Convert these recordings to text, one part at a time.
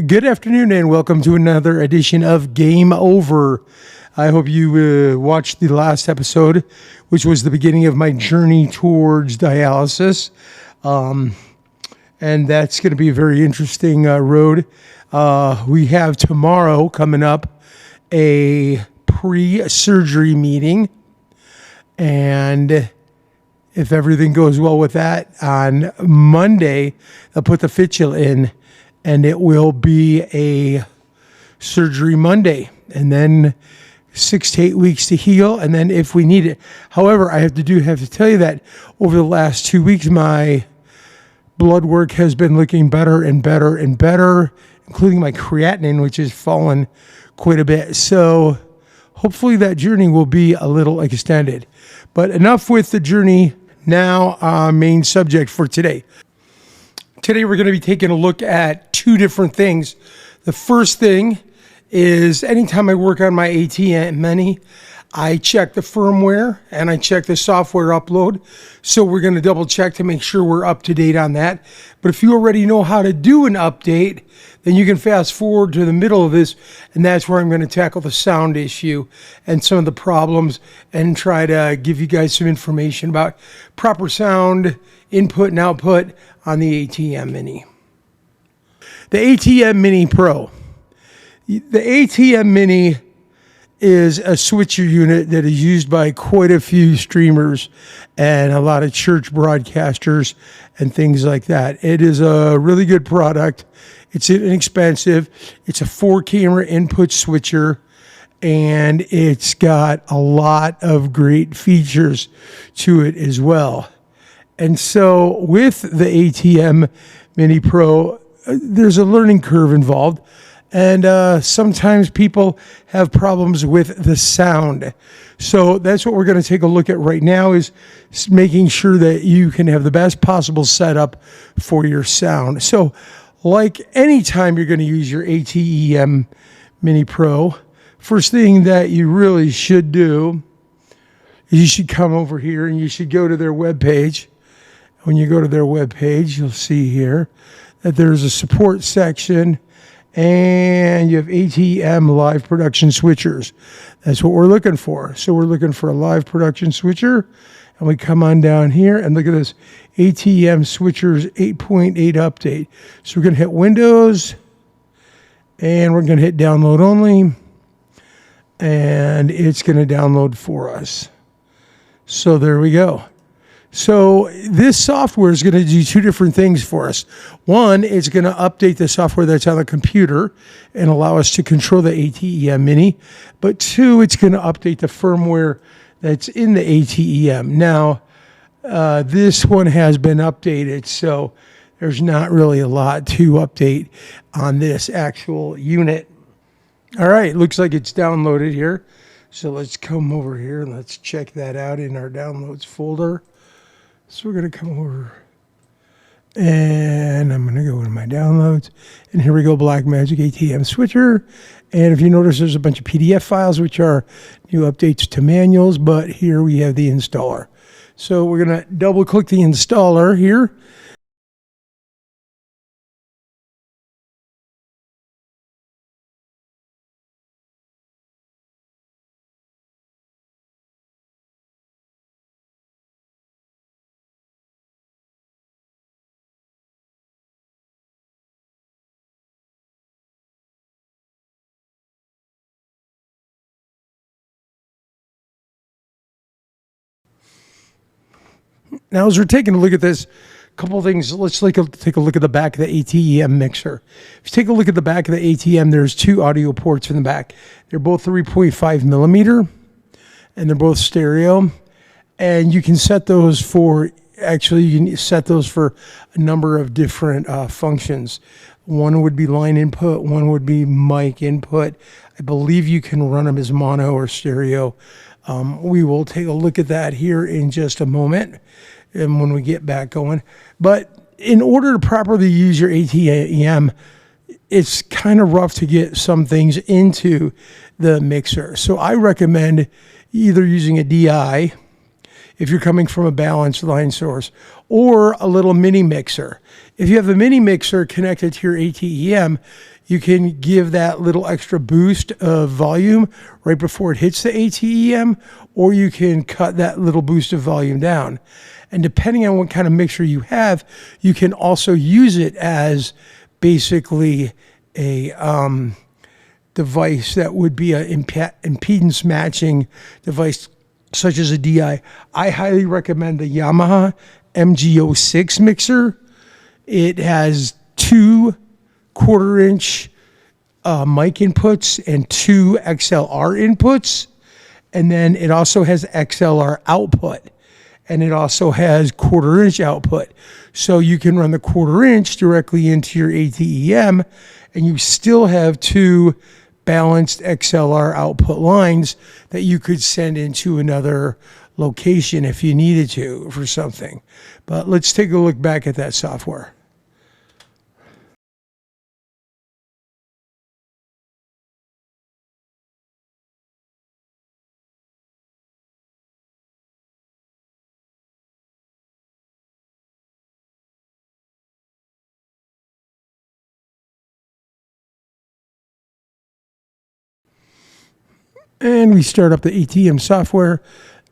Good afternoon and welcome to another edition of Game Over. I hope you watched the last episode, which was the beginning of my journey towards dialysis. And that's going to be a very interesting road. We have tomorrow coming up a pre-surgery meeting. And if everything goes well with that, on Monday, I'll put the fistula in. And it will be a surgery Monday, and then 6 to 8 weeks to heal, and then if we need it. However, I have to tell you that over the last 2 weeks, my blood work has been looking better and better and better, including my creatinine, which has fallen quite a bit. So hopefully that journey will be a little extended. But enough with the journey. Now, our main subject for today. Today we're going to be taking a look at two different things. The first thing is anytime I work on my ATEM Mini, I check the firmware and I check the software upload. So we're going to double check to make sure we're up to date on that. But if you already know how to do an update, then you can fast forward to the middle of this, and that's where I'm going to tackle the sound issue and some of the problems and try to give you guys some information about proper sound input and output on the ATEM Mini. The ATEM Mini Pro. The ATEM Mini is a switcher unit that is used by quite a few streamers and a lot of church broadcasters and things like that. It is a really good product. It's inexpensive. It's a 4-camera input switcher, and it's got a lot of great features to it as well. And so with the ATEM Mini Pro, there's a learning curve involved. And sometimes people have problems with the sound. So that's what we're going to take a look at right now, is making sure that you can have the best possible setup for your sound. So like any time you're going to use your ATEM Mini Pro, first thing that you really should do is you should come over here and you should go to their webpage. When you go to their webpage, you'll see here that there's a support section, and you have ATEM live production switchers. That's what we're looking for. So we're looking for a live production switcher, and we come on down here and look at this ATEM switchers 8.8 update. So we're going to hit Windows, and we're going to hit download only, and it's going to download for us. So there we go. So this software is going to do two different things for us. One, it's going to update the software that's on the computer and allow us to control the ATEM Mini. But two, it's going to update the firmware that's in the ATEM. Now, this one has been updated, so there's not really a lot to update on this actual unit. All right, looks like it's downloaded here. So let's come over here and let's check that out in our downloads folder. So we're going to come over, and I'm going to go into my downloads, and here we go, Blackmagic ATEM switcher. And if you notice, there's a bunch of PDF files, which are new updates to manuals, but here we have the installer. So we're going to double click the installer here. Now, as we're taking a look at this, a couple of things. Let's take a look at the back of the ATEM mixer. If you take a look at the back of the ATEM, there's two audio ports in the back. They're both 3.5 millimeter, and they're both stereo. And you can set those for, actually, you can set those for a number of different functions. One would be line input, one would be mic input. I believe you can run them as mono or stereo. We will take a look at that here in just a moment, and when we get back going. But in order to properly use your ATEM, it's kind of rough to get some things into the mixer. So I recommend either using a DI if you're coming from a balanced line source, or a little mini mixer. If you have a mini mixer connected to your ATEM, you can give that little extra boost of volume right before it hits the ATEM, or you can cut that little boost of volume down. And depending on what kind of mixer you have, you can also use it as basically a device that would be an impedance matching device, such as a DI. I highly recommend the Yamaha MG06 mixer. It has 2 1/4-inch mic inputs and 2 XLR inputs, and then it also has XLR output, and it also has 1/4-inch output. So you can run the 1/4-inch directly into your ATEM, and you still have 2 balanced XLR output lines that you could send into another location if you needed to for something. But let's take a look back at that software. And we start up the ATEM software,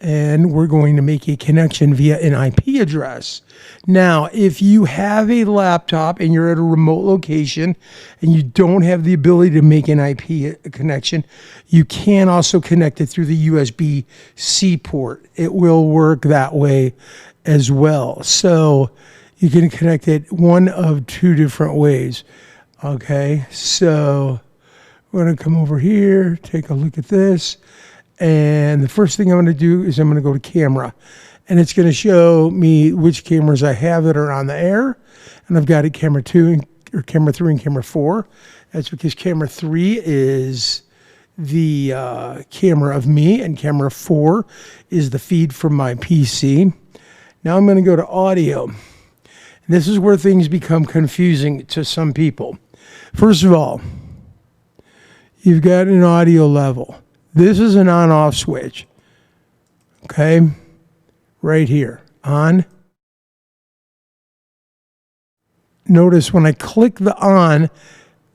and we're going to make a connection via an IP address. Now, if you have a laptop and you're at a remote location and you don't have the ability to make an IP connection, you can also connect it through the USB-C port. It will work that way as well. So you can connect it one of 2 different ways. Okay, so we're going to come over here, take a look at this, and the first thing I'm going to do is I'm going to go to camera, and it's going to show me which cameras I have that are on the air, and I've got it camera 2, or camera 3 and camera 4. That's because camera 3 is the camera of me, and camera 4 is the feed from my PC. Now I'm going to go to audio. And this is where things become confusing to some people. First of all, you've got an audio level. This is an on-off switch. Okay? Right here. On. Notice when I click the on,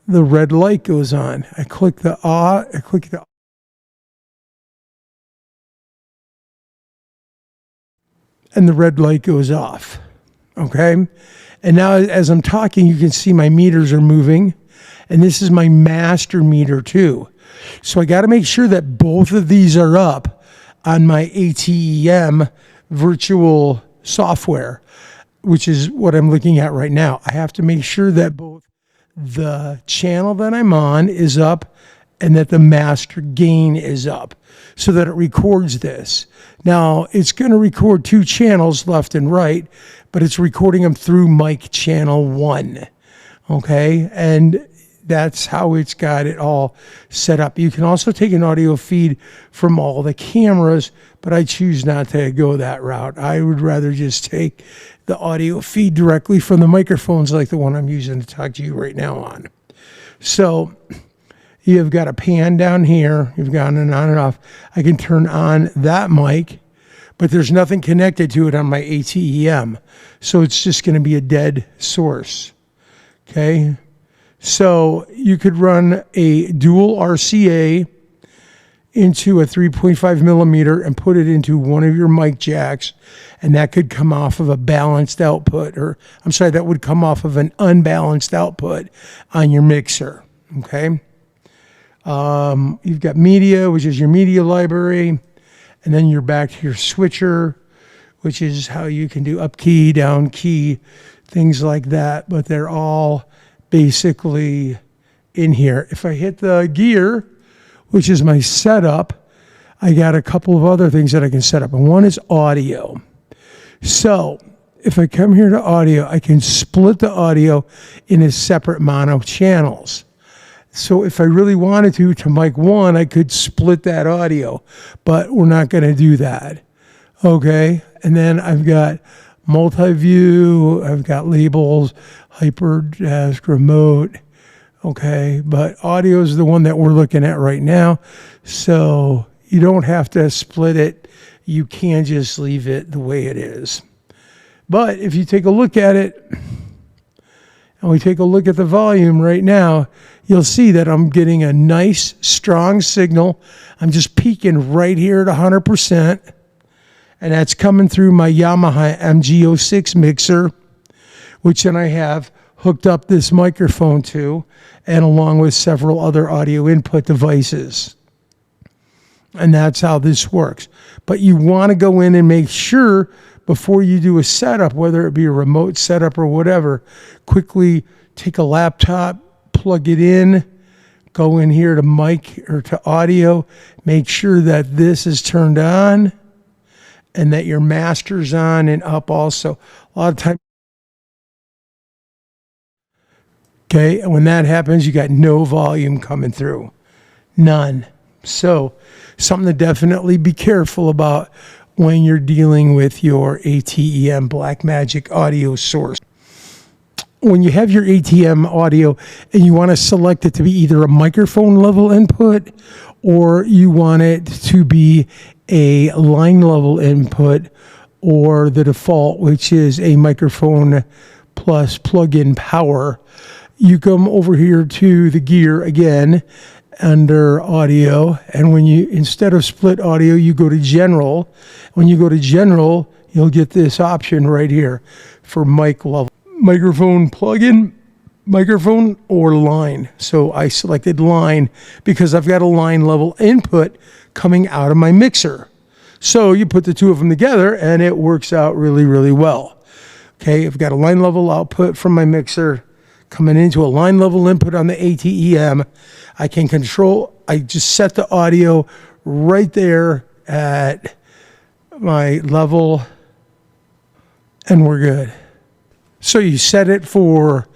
the red light goes on. I click the and the red light goes off. Okay? And now as I'm talking, you can see my meters are moving. And this is my master meter too. So I got to make sure that both of these are up on my ATEM virtual software, which is what I'm looking at right now. I have to make sure that both the channel that I'm on is up and that the master gain is up so that it records this. Now, it's going to record 2 channels left and right, but it's recording them through mic channel 1. Okay? And that's how it's got it all set up. You can also take an audio feed from all the cameras, but I choose not to go that route. I would rather just take the audio feed directly from the microphones like the one I'm using to talk to you right now on. So you've got a pan down here. You've got an on and off. I can turn on that mic, but there's nothing connected to it on my ATEM. So it's just going to be a dead source. Okay? So you could run a dual RCA into a 3.5 millimeter and put it into one of your mic jacks, and that could come off of a balanced output, or I'm sorry, that would come off of an unbalanced output on your mixer. Okay. You've got media, which is your media library, and then you're back to your switcher, which is how you can do up key, down key, things like that, but they're all basically in here. If I hit the gear, which is my setup, I got a couple of other things that I can set up, and one is audio. So if I come here to audio, I can split the audio into separate mono channels. So if I really wanted to mic 1, I could split that audio, but we're not going to do that. Okay, and then I've got multi-view, I've got labels, hyperdesk, remote, okay, but audio is the one that we're looking at right now, so you don't have to split it. you can't just leave it the way it is. But if you take a look at it, and we take a look at the volume right now, you'll see that I'm getting a nice, strong signal. I'm just peaking right here at 100%. And that's coming through my Yamaha MG06 mixer, which then I have hooked up this microphone to, and along with several other audio input devices. And that's how this works. But you want to go in and make sure before you do a setup, whether it be a remote setup or whatever, quickly take a laptop, plug it in, go in here to mic or to audio, make sure that this is turned on and that your master's on and up also. A lot of times, okay, and when that happens, you got no volume coming through. None. So, something to definitely be careful about when you're dealing with your ATEM Blackmagic audio source. When you have your ATEM audio and you want to select it to be either a microphone level input or you want it to be a line level input or the default, which is a microphone plus plug-in power, you come over here to the gear again under audio, and when you, instead of split audio, you go to general. When you go to general, you'll get this option right here for mic level, microphone plug-in, microphone, or line. So I selected line because I've got a line level input coming out of my mixer. So you put the two of them together and it works out really, really well. Okay, I've got a line level output from my mixer coming into a line level input on the ATEM. I can control, I just set the audio right there at my level and we're good. So you set it for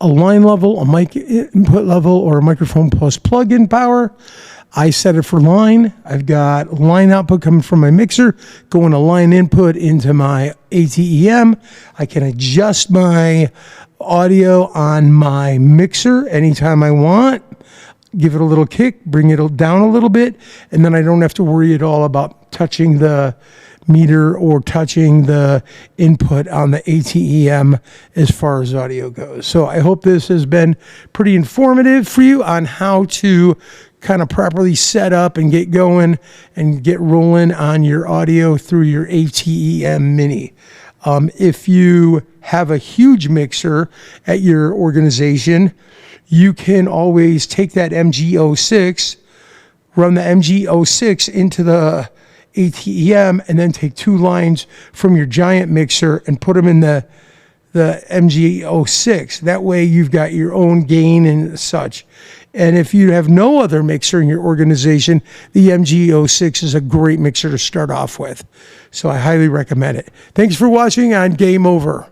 a line level, a mic input level, or a microphone plus plug-in power. I set it for line. I've got line output coming from my mixer, going to line input into my ATEM. I can adjust my audio on my mixer anytime I want, give it a little kick, bring it down a little bit, and then I don't have to worry at all about touching the meter or touching the input on the ATEM as far as audio goes. So I hope this has been pretty informative for you on how to kind of properly set up and get going and get rolling on your audio through your ATEM Mini. If you have a huge mixer at your organization, you can always take that MG06, run the MG06 into the ATEM, and then take two lines from your giant mixer and put them in the MG06. That way you've got your own gain and such. And if you have no other mixer in your organization, the MG06 is a great mixer to start off with. So I highly recommend it. Thanks for watching on Game Over.